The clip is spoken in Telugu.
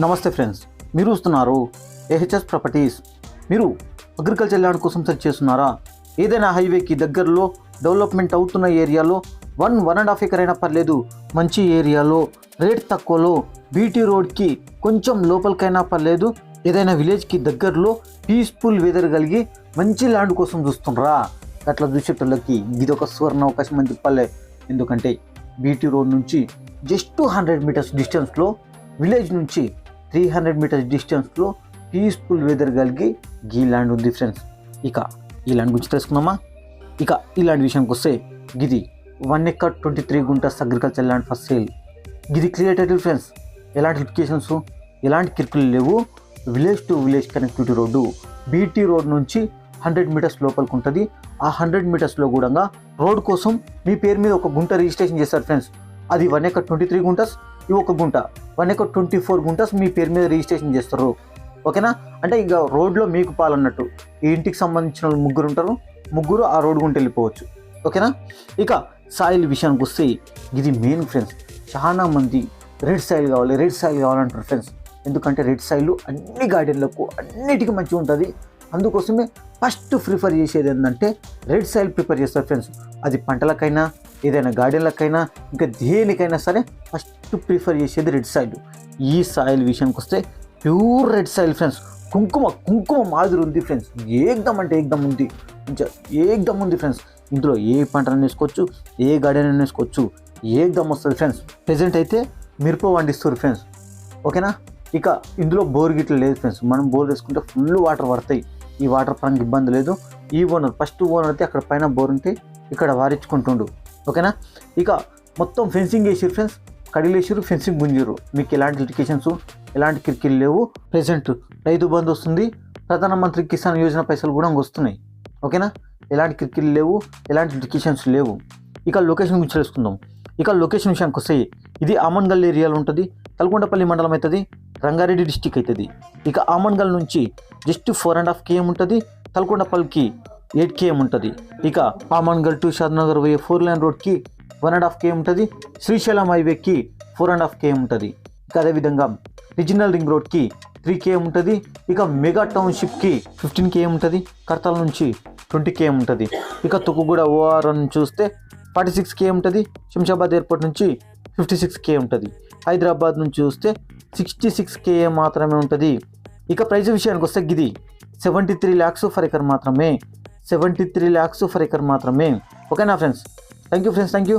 నమస్తే ఫ్రెండ్స్, మీరు చూస్తున్నారు ఏహెచ్ఎస్ ప్రాపర్టీస్. మీరు అగ్రికల్చర్ ల్యాండ్ కోసం సెర్చ్ చేస్తున్నారా? ఏదైనా హైవేకి దగ్గరలో డెవలప్మెంట్ అవుతున్న ఏరియాలో 1.5 ఎకర్ అయినా పర్లేదు, మంచి ఏరియాలో రేట్ తక్కువలో బీటీ రోడ్కి కొంచెం లోపలికైనా పర్లేదు, ఏదైనా విలేజ్కి దగ్గరలో పీస్ఫుల్ వెదర్ కలిగి మంచి ల్యాండ్ కోసం చూస్తున్నారా? అట్లా చూసేటోళ్ళకి ఇది ఒక సువర్ణ అవకాశం అని చెప్పాలి. ఎందుకంటే బీటీ రోడ్ నుంచి జస్ట్ 100 మీటర్స్ డిస్టెన్స్లో, విలేజ్ నుంచి 300 మీటర్స్ డిస్టెన్స్లో పీస్ఫుల్ వెదర్ కలిగి ఈ ల్యాండ్ ఉంది ఫ్రెండ్స్. ఇక ఈ ల్యాండ్ గురించి తెలుసుకున్నామా? ఇక ఈ ల్యాండ్ విషయానికి వస్తే గిది 1 acre 23 guntas agriculture land for sale. గిది క్లియర్ టైటిల్ ఫ్రెండ్స్. ఎలాంటి లిటికేషన్స్, ఎలాంటి కిర్కులు లేవు. Village to village connectivity road. BT road నుంచి 100 మీటర్స్ లోపలికి ఉంటుంది. ఆ 100 మీటర్స్లో కూడా రోడ్ కోసం మీ పేరు మీద ఒక గుంట రిజిస్ట్రేషన్ చేస్తారు ఫ్రెండ్స్. అది 1 ఎకర్ 23 గుంటాస్, ఇవి ఒక గుంట 1 ఎకర్ 24 గుంటాస్ మీ పేరు మీద రిజిస్ట్రేషన్ చేస్తారు. ఓకేనా? అంటే ఇక రోడ్లో మీకు పాలన్నట్టు. ఈ ఇంటికి సంబంధించిన ముగ్గురు ఉంటారు, ముగ్గురు ఆ రోడ్ గుంట వెళ్ళిపోవచ్చు. ఓకేనా? ఇక సాయిల్ విషయానికి వస్తే ఇది మెయిన్ ఫ్రెండ్స్. చాలా మంది రెడ్ సాయిల్ కావాలంటారు ఫ్రెండ్స్. ఎందుకంటే రెడ్ సాయిల్ అన్ని గార్డెన్లకు అన్నిటికీ మంచిగా ఉంటుంది. అందుకోసమే ఫస్ట్ ప్రిఫర్ చేసేది ఏంటంటే రెడ్ సాయిల్ ప్రిఫర్ చేస్తారు ఫ్రెండ్స్. అది పంటలకైనా, ఏదైనా గార్డెన్లకైనా, ఇంకా దేనికైనా సరే ఫస్ట్ ప్రిఫర్ చేసేది రెడ్ సాయిల్. ఈ సాయిల్ విషయానికి వస్తే ప్యూర్ రెడ్ సాయిల్ ఫ్రెండ్స్. కుంకుమ మాదిరి ఉంది ఫ్రెండ్స్. ఏకదమ్ అంటే ఏకదమ్ ఉంది, ఏకదమ్ ఉంది ఫ్రెండ్స్. ఇందులో ఏ పంటను వేసుకోవచ్చు, ఏ గార్డెన్ అయినా వేసుకోవచ్చు, ఏకదమ్ వస్తుంది ఫ్రెండ్స్. ప్రెజెంట్ అయితే మిరప పండిస్తారు ఫ్రెండ్స్. ఓకేనా? ఇక ఇందులో బోర్ గిట్లు లేదు ఫ్రెండ్స్. మనం బోర్ వేసుకుంటే ఫుల్ వాటర్ పడతాయి. ఈ వాటర్ పరంగా ఇబ్బంది లేదు. ఈ ఓనర్ ఫస్ట్ ఓనర్ అయితే అక్కడ పైన బోర్ ఉంటే ఇక్కడ వారించుకుంటుండు. ఓకేనా? ఇక మొత్తం ఫెన్సింగ్ వేసారు ఫ్రెండ్స్. కడిలు వేసారు, ఫెన్సింగ్ గుంజారు. మీకు ఎలాంటి లిటికేషన్స్, ఎలాంటి కిరికిలు లేవు. ప్రెజెంట్ రైతు బంధు వస్తుంది, ప్రధానమంత్రి కిసాన్ యోజన పైసలు కూడా వస్తున్నాయి. ఓకేనా? ఎలాంటి కిరికిలు లేవు, ఎలాంటి లిటికేషన్స్ లేవు. ఇక లొకేషన్ గురించి తెలుసుకుందాం. ఇక లొకేషన్ విషయానికి వస్తే ఇది ఆమన్గల్ ఏరియాలో ఉంటుంది. తల్కొండపల్లి మండలం అవుతుంది, రంగారెడ్డి డిస్టిక్ అవుతుంది. ఇక ఆమన్గల్ నుంచి జస్ట్ 4.5 km ఉంటుంది, తల్కొండపల్లికి 8 km ఉంటుంది. ఇక ఆమన్గల్ టు షాద్నగర్ పోయే 4 లైన్ రోడ్కి 1.5 km ఉంటుంది. శ్రీశైలం హైవేకి 4.5 km ఉంటుంది. ఇక అదేవిధంగా రీజనల్ రింగ్ రోడ్కి 3 km ఉంటుంది. ఇక మెగా టౌన్షిప్కి 15 km ఉంటుంది. కర్తాల నుంచి 20 km ఉంటుంది. ఇక తుక్కుగూడ ఓఆర్ నుంచి చూస్తే 46 km ఉంటుంది. శంషాబాద్ ఎయిర్పోర్ట్ నుంచి 56 km ఉంటుంది. హైదరాబాద్ నుంచి చూస్తే 66 km మాత్రమే ఉంటుంది. ఇక ప్రైస్ విషయానికి వస్తే ఇది 73 lakhs ఫర్ ఎకర్ మాత్రమే. 73 lakhs ఫర్ ఎకర్ మాత్రమే. ఓకేనా friends? Thank you friends, thank you.